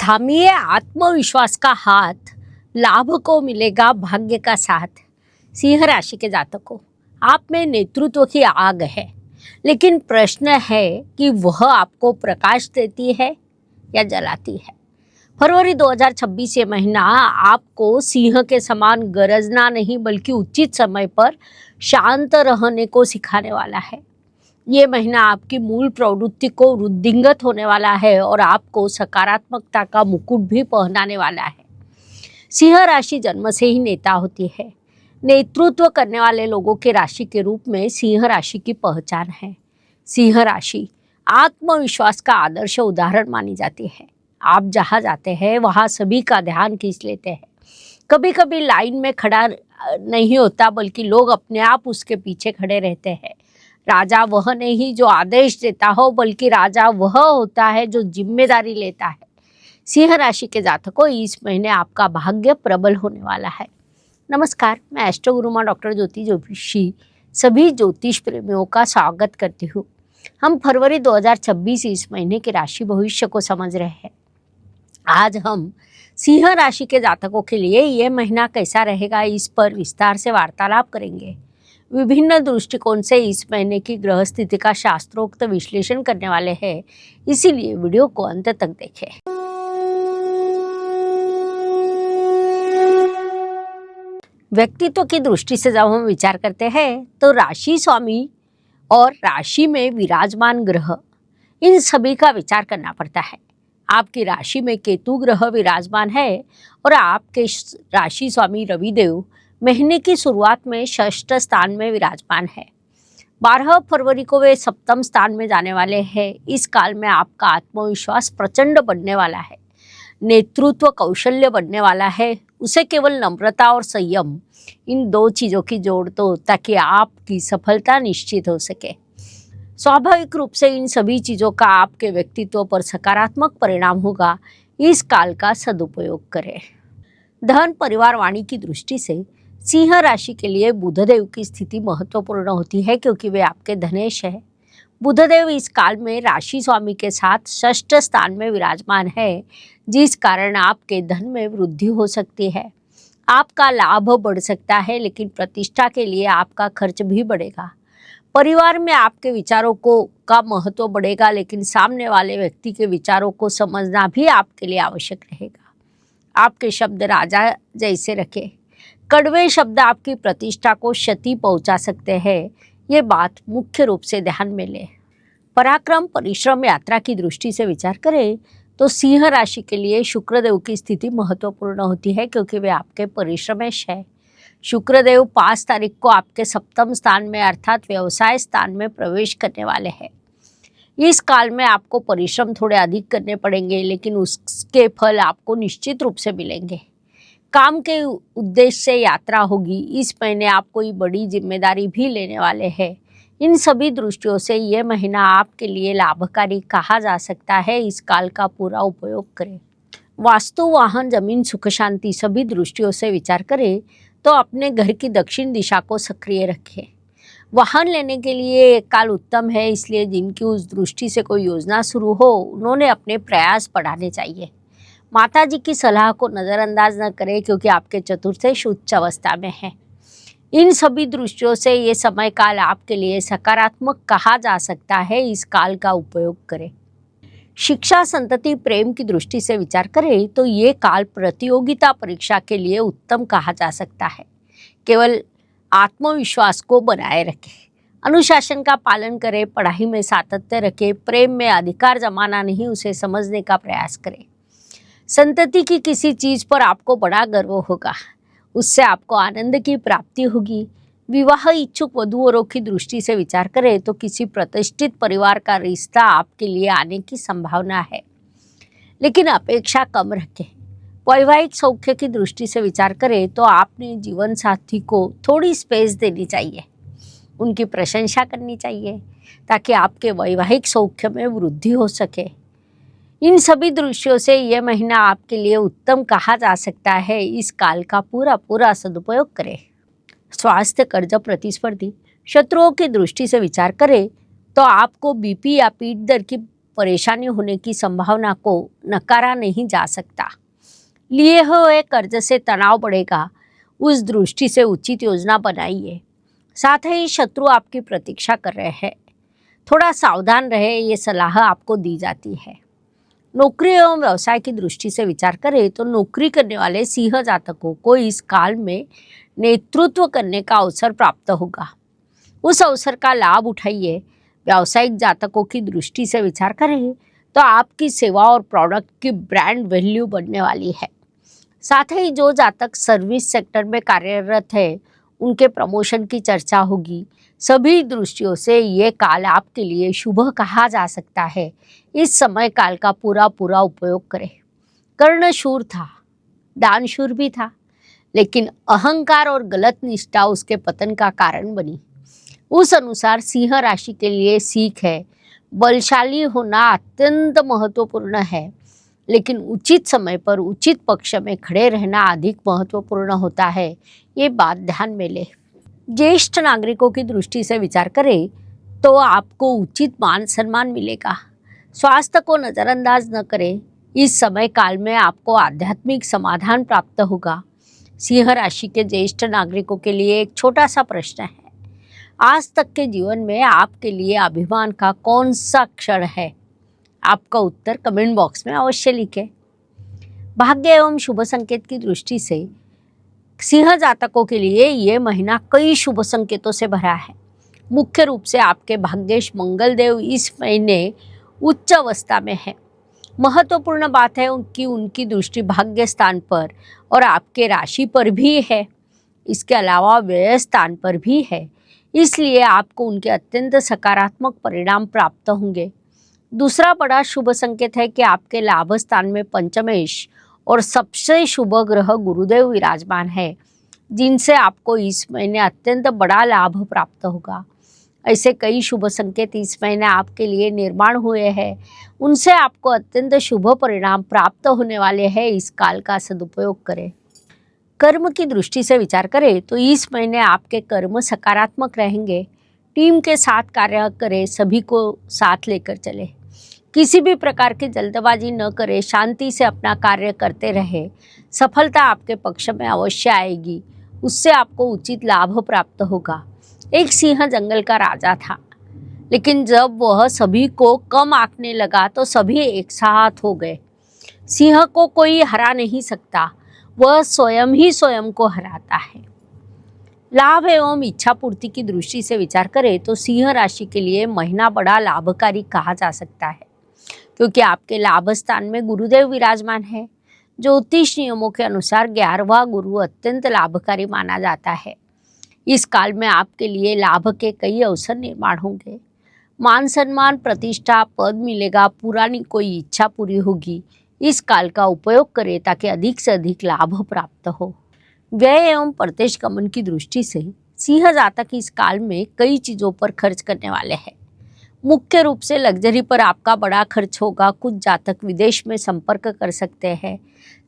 थामिए आत्मविश्वास का हाथ, लाभ को मिलेगा भाग्य का साथ। सिंह राशि के जातकों, आप में नेतृत्व की आग है, लेकिन प्रश्न है कि वह आपको प्रकाश देती है या जलाती है। फरवरी 2026 ये महीना आपको सिंह के समान गरजना नहीं बल्कि उचित समय पर शांत रहने को सिखाने वाला है। ये महीना आपकी मूल प्रवृत्ति को वृद्धिंगत होने वाला है और आपको सकारात्मकता का मुकुट भी पहनाने वाला है। सिंह राशि जन्म से ही नेता होती है। नेतृत्व करने वाले लोगों के राशि के रूप में सिंह राशि की पहचान है। सिंह राशि आत्मविश्वास का आदर्श उदाहरण मानी जाती है। आप जहाँ जाते हैं वहाँ सभी का ध्यान खींच लेते हैं। कभी कभी लाइन में खड़ा नहीं होता बल्कि लोग अपने आप उसके पीछे खड़े रहते हैं। राजा वह नहीं जो आदेश देता हो, बल्कि राजा वह होता है जो जिम्मेदारी लेता है। सिंह राशि के जातकों, इस महीने आपका भाग्य प्रबल होने वाला है। नमस्कार, मैं एस्ट्रो गुरुमा डॉक्टर ज्योति जोशी सभी ज्योतिष प्रेमियों का स्वागत करती हूँ। हम फरवरी 2026 इस महीने के राशि भविष्य को समझ रहे हैं। आज हम सिंह राशि के जातकों के लिए यह महीना कैसा रहेगा, इस पर विस्तार से वार्तालाप करेंगे। विभिन्न दृष्टिकोण से इस महीने की ग्रह स्थिति का शास्त्रोक्त विश्लेषण करने वाले हैं, इसीलिए वीडियो को अंत तक देखें। व्यक्तित्व की दृष्टि से जब हम विचार करते हैं तो राशि स्वामी और राशि में विराजमान ग्रह, इन सभी का विचार करना पड़ता है। आपकी राशि में केतु ग्रह विराजमान है और आपके राशि स्वामी रविदेव महीने की शुरुआत में षष्ठ स्थान में विराजमान है। 12 फरवरी को वे सप्तम स्थान में जाने वाले हैं। इस काल में आपका आत्मविश्वास प्रचंड बढ़ने वाला है। नेतृत्व कौशल्य बढ़ने वाला है। उसे केवल नम्रता और संयम, इन दो चीज़ों की जोड़ दो ताकि आपकी सफलता निश्चित हो सके। स्वाभाविक रूप से इन सभी चीज़ों का आपके व्यक्तित्व पर सकारात्मक परिणाम होगा। इस काल का सदुपयोग करें। धन, परिवार, वाणी की दृष्टि से सिंह राशि के लिए बुधदेव की स्थिति महत्वपूर्ण होती है, क्योंकि वे आपके धनेश है। बुधदेव इस काल में राशि स्वामी के साथ षष्ठ स्थान में विराजमान है, जिस कारण आपके धन में वृद्धि हो सकती है। आपका लाभ बढ़ सकता है, लेकिन प्रतिष्ठा के लिए आपका खर्च भी बढ़ेगा। परिवार में आपके विचारों का महत्व बढ़ेगा, लेकिन सामने वाले व्यक्ति के विचारों को समझना भी आपके लिए आवश्यक रहेगा। आपके शब्द राजा जैसे रखें। कड़वे शब्द आपकी प्रतिष्ठा को क्षति पहुंचा सकते हैं, ये बात मुख्य रूप से ध्यान में लें। पराक्रम, परिश्रम, यात्रा की दृष्टि से विचार करें तो सिंह राशि के लिए शुक्रदेव की स्थिति महत्वपूर्ण होती है, क्योंकि वे आपके परिश्रमेश है। शुक्रदेव 5 तारीख को आपके सप्तम स्थान में अर्थात व्यवसाय स्थान में प्रवेश करने वाले हैं। इस काल में आपको परिश्रम थोड़े अधिक करने पड़ेंगे, लेकिन उसके फल आपको निश्चित रूप से मिलेंगे। काम के उद्देश्य से यात्रा होगी। इस महीने आप कोई बड़ी जिम्मेदारी भी लेने वाले हैं। इन सभी दृष्टियों से यह महीना आपके लिए लाभकारी कहा जा सकता है। इस काल का पूरा उपयोग करें। वास्तु, वाहन, जमीन, सुख शांति सभी दृष्टियों से विचार करें तो अपने घर की दक्षिण दिशा को सक्रिय रखें। वाहन लेने के लिए एक काल उत्तम है, इसलिए जिनकी उस दृष्टि से कोई योजना शुरू हो उन्होंने अपने प्रयास बढ़ाने चाहिए। माता जी की सलाह को नज़रअंदाज न करें, क्योंकि आपके चतुर्थेश उच्च अवस्था में है। इन सभी दृष्टियों से ये समय काल आपके लिए सकारात्मक कहा जा सकता है। इस काल का उपयोग करें। शिक्षा, संतति, प्रेम की दृष्टि से विचार करें तो ये काल प्रतियोगिता परीक्षा के लिए उत्तम कहा जा सकता है। केवल आत्मविश्वास को बनाए रखें। अनुशासन का पालन करें। पढ़ाई में सातत्य रखें। प्रेम में अधिकार जमाना नहीं, उसे समझने का प्रयास करें। संतति की किसी चीज़ पर आपको बड़ा गर्व होगा, उससे आपको आनंद की प्राप्ति होगी। विवाह इच्छुक वधूवरों की दृष्टि से विचार करें तो किसी प्रतिष्ठित परिवार का रिश्ता आपके लिए आने की संभावना है, लेकिन अपेक्षा कम रखें। वैवाहिक सौख्य की दृष्टि से विचार करें तो आपने जीवन साथी को थोड़ी स्पेस देनी चाहिए, उनकी प्रशंसा करनी चाहिए, ताकि आपके वैवाहिक सौख्य में वृद्धि हो सके। इन सभी दृश्यों से यह महीना आपके लिए उत्तम कहा जा सकता है। इस काल का पूरा सदुपयोग करें। स्वास्थ्य, कर्ज, प्रतिस्पर्धी, शत्रुओं की दृष्टि से विचार करें तो आपको बीपी या पीठ दर्द की परेशानी होने की संभावना को नकारा नहीं जा सकता। लिए हुए कर्ज से तनाव बढ़ेगा, उस दृष्टि से उचित योजना बनाइए। साथ ही शत्रु आपकी प्रतीक्षा कर रहे हैं, थोड़ा सावधान रहे, ये सलाह आपको दी जाती है। नौकरी एवं व्यवसाय की दृष्टि से विचार करें तो नौकरी करने वाले सिंह जातकों को इस काल में नेतृत्व करने का अवसर प्राप्त होगा, उस अवसर का लाभ उठाइए। व्यावसायिक जातकों की दृष्टि से विचार करें तो आपकी सेवा और प्रोडक्ट की ब्रांड वैल्यू बढ़ने वाली है। साथ ही जो जातक सर्विस सेक्टर में कार्यरत है उनके प्रमोशन की चर्चा होगी। सभी दृष्टियों से ये काल आपके लिए शुभ कहा जा सकता है। इस समय काल का पूरा उपयोग करें। कर्णशूर था, दानशूर भी था, लेकिन अहंकार और गलत निष्ठा उसके पतन का कारण बनी। उस अनुसार सिंह राशि के लिए सीख है, बलशाली होना अत्यंत महत्वपूर्ण है, लेकिन उचित समय पर उचित पक्ष में खड़े रहना अधिक महत्वपूर्ण होता है। ये बात ध्यान में ले। ज्येष्ठ नागरिकों की दृष्टि से विचार करें तो आपको उचित मान सम्मान मिलेगा। स्वास्थ्य को नज़रअंदाज न करें। इस समय काल में आपको आध्यात्मिक समाधान प्राप्त होगा। सिंह राशि के ज्येष्ठ नागरिकों के लिए एक छोटा सा प्रश्न है, आज तक के जीवन में आपके लिए अभिमान का कौन सा क्षण है? आपका उत्तर कमेंट बॉक्स में अवश्य लिखें। भाग्य एवं शुभ संकेत की दृष्टि से सिंह जातकों के लिए ये महीना कई शुभ संकेतों से भरा है। मुख्य रूप से आपके भाग्येश मंगल देव इस महीने उच्च अवस्था में है। महत्वपूर्ण बात है उनकी दृष्टि भाग्य स्थान पर और आपके राशि पर भी है। इसके अलावा व्यय स्थान पर भी है, इसलिए आपको उनके अत्यंत सकारात्मक परिणाम प्राप्त होंगे। दूसरा बड़ा शुभ संकेत है कि आपके लाभ स्थान में पंचमेश और सबसे शुभ ग्रह गुरुदेव विराजमान है, जिनसे आपको इस महीने अत्यंत बड़ा लाभ प्राप्त होगा। ऐसे कई शुभ संकेत इस महीने आपके लिए निर्माण हुए हैं, उनसे आपको अत्यंत शुभ परिणाम प्राप्त होने वाले हैं। इस काल का सदुपयोग करें। कर्म की दृष्टि से विचार करें तो इस महीने आपके कर्म सकारात्मक रहेंगे। टीम के साथ कार्य करें, सभी को साथ लेकर चले। किसी भी प्रकार की जल्दबाजी न करें, शांति से अपना कार्य करते रहे। सफलता आपके पक्ष में अवश्य आएगी, उससे आपको उचित लाभ प्राप्त होगा। एक सिंह जंगल का राजा था, लेकिन जब वह सभी को कम आंकने लगा तो सभी एक साथ हो गए। सिंह को कोई हरा नहीं सकता, वह स्वयं ही स्वयं को हराता है। लाभ एवं इच्छा पूर्ति की दृष्टि से विचार करें तो सिंह राशि के लिए महीना बड़ा लाभकारी कहा जा सकता है, क्योंकि आपके लाभ स्थान में गुरुदेव विराजमान है। ज्योतिष नियमों के अनुसार 11वां गुरु अत्यंत लाभकारी माना जाता है। इस काल में आपके लिए लाभ के कई अवसर निर्माण होंगे। मान सम्मान, प्रतिष्ठा, पद मिलेगा, पुरानी कोई इच्छा पूरी होगी। इस काल का उपयोग करें ताकि अधिक से अधिक लाभ प्राप्त हो। व्यय एवं प्रत्यक्ष गमन की दृष्टि से सिंह जातक इस काल में कई चीज़ों पर खर्च करने वाले हैं। मुख्य रूप से लग्जरी पर आपका बड़ा खर्च होगा। कुछ जातक विदेश में संपर्क कर सकते हैं।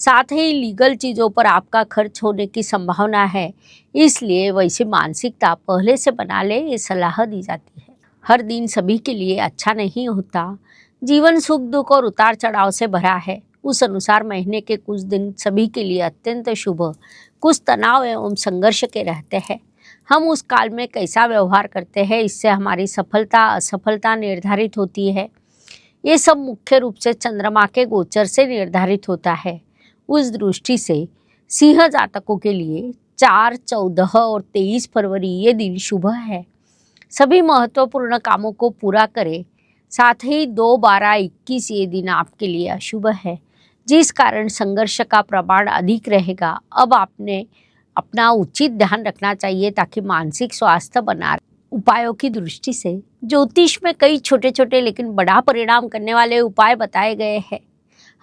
साथ ही लीगल चीज़ों पर आपका खर्च होने की संभावना है, इसलिए वैसी मानसिकता पहले से बना ले, ये सलाह दी जाती है। हर दिन सभी के लिए अच्छा नहीं होता। जीवन सुख दुख और उतार चढ़ाव से भरा है। उस अनुसार महीने के कुछ दिन सभी के लिए अत्यंत शुभ, कुछ तनाव एवं संघर्ष के रहते हैं। हम उस काल में कैसा व्यवहार करते हैं, इससे हमारी सफलता असफलता निर्धारित होती है। ये सब मुख्य रूप से चंद्रमा के गोचर से निर्धारित होता है। उस दृष्टि से सिंह जातकों के लिए 4, 14 और 23 फरवरी ये दिन शुभ है। सभी महत्वपूर्ण कामों को पूरा करें। साथ ही 2, 12, 21 ये दिन आपके लिए अशुभ है, जिस कारण संघर्ष का प्रमाण अधिक रहेगा। अब आपने अपना उचित ध्यान रखना चाहिए ताकि मानसिक स्वास्थ्य बना रहे। उपायों की दृष्टि से ज्योतिष में कई छोटे छोटे लेकिन बड़ा परिणाम करने वाले उपाय बताए गए हैं।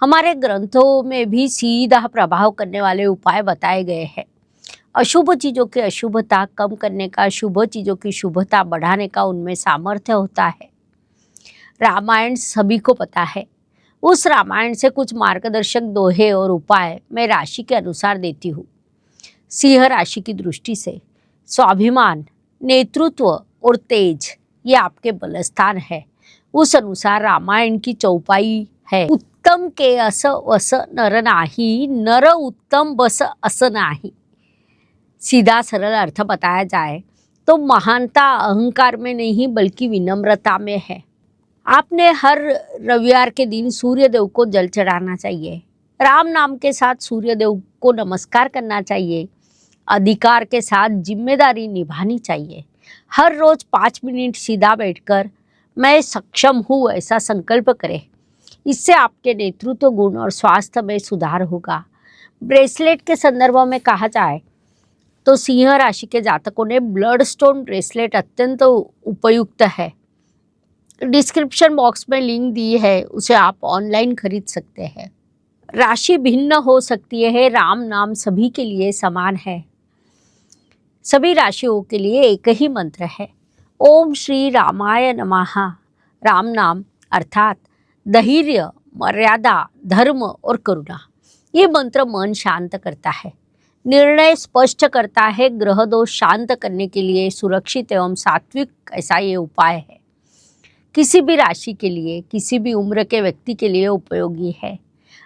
हमारे ग्रंथों में भी सीधा प्रभाव करने वाले उपाय बताए गए हैं। अशुभ चीज़ों की अशुभता कम करने का, शुभ चीज़ों की शुभता बढ़ाने का उनमें सामर्थ्य होता है। रामायण सभी को पता है। उस रामायण से कुछ मार्गदर्शक दोहे और उपाय मैं राशि के अनुसार देती हूँ। सिंह राशि की दृष्टि से स्वाभिमान, नेतृत्व और तेज ये आपके बलस्थान है। उस अनुसार रामायण की चौपाई है, उत्तम के अस वस नर नाही, नर उत्तम बस अस नाही। सीधा सरल अर्थ बताया जाए तो महानता अहंकार में नहीं बल्कि विनम्रता में है। आपने हर रविवार के दिन सूर्यदेव को जल चढ़ाना चाहिए, राम नाम के साथ सूर्यदेव को नमस्कार करना चाहिए, अधिकार के साथ जिम्मेदारी निभानी चाहिए। हर रोज 5 मिनट सीधा बैठकर मैं सक्षम हूँ ऐसा संकल्प करें। इससे आपके नेतृत्व गुण और स्वास्थ्य में सुधार होगा। ब्रेसलेट के संदर्भ में कहा जाए तो सिंह राशि के जातकों ने ब्लड स्टोन ब्रेसलेट अत्यंत उपयुक्त है। डिस्क्रिप्शन बॉक्स में लिंक दी है, उसे आप ऑनलाइन खरीद सकते हैं। राशि भिन्न हो सकती है, राम नाम सभी के लिए समान है। सभी राशियों के लिए एक ही मंत्र है, ओम श्री रामाय नमः। राम नाम अर्थात धैर्य, मर्यादा, धर्म और करुणा। ये मंत्र मन शांत करता है, निर्णय स्पष्ट करता है। ग्रह दोष शांत करने के लिए सुरक्षित एवं सात्विक ऐसा ये उपाय है। किसी भी राशि के लिए, किसी भी उम्र के व्यक्ति के लिए उपयोगी है।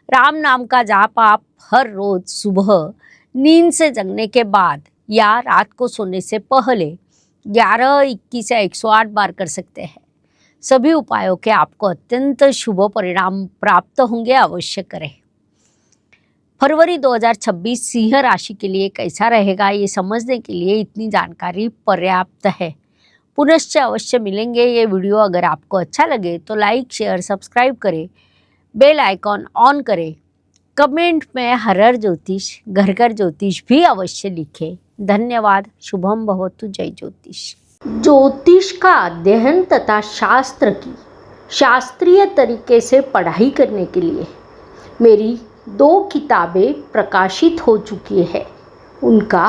राम नाम का जाप आप हर रोज सुबह नींद से जगने के बाद या रात को सोने से पहले 11, 21 या 108 बार कर सकते हैं। सभी उपायों के आपको अत्यंत शुभ परिणाम प्राप्त होंगे, अवश्य करें। फरवरी 2026 सिंह राशि के लिए कैसा रहेगा ये समझने के लिए इतनी जानकारी पर्याप्त है। पुनश्च अवश्य मिलेंगे। ये वीडियो अगर आपको अच्छा लगे तो लाइक, शेयर, सब्सक्राइब करें, बेल आइकॉन ऑन करें। कमेंट में हर हर ज्योतिष, घर घर ज्योतिष भी अवश्य लिखें। धन्यवाद। शुभम भवतु। जय ज्योतिष। ज्योतिष का अध्ययन तथा शास्त्र की शास्त्रीय तरीके से पढ़ाई करने के लिए मेरी 2 किताबें प्रकाशित हो चुकी है, उनका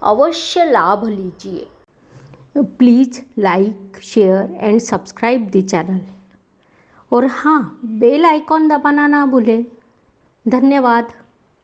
अवश्य लाभ लीजिए। Please like, share and subscribe the channel. और हाँ, बेल आइकॉन दबाना ना भूलें। धन्यवाद।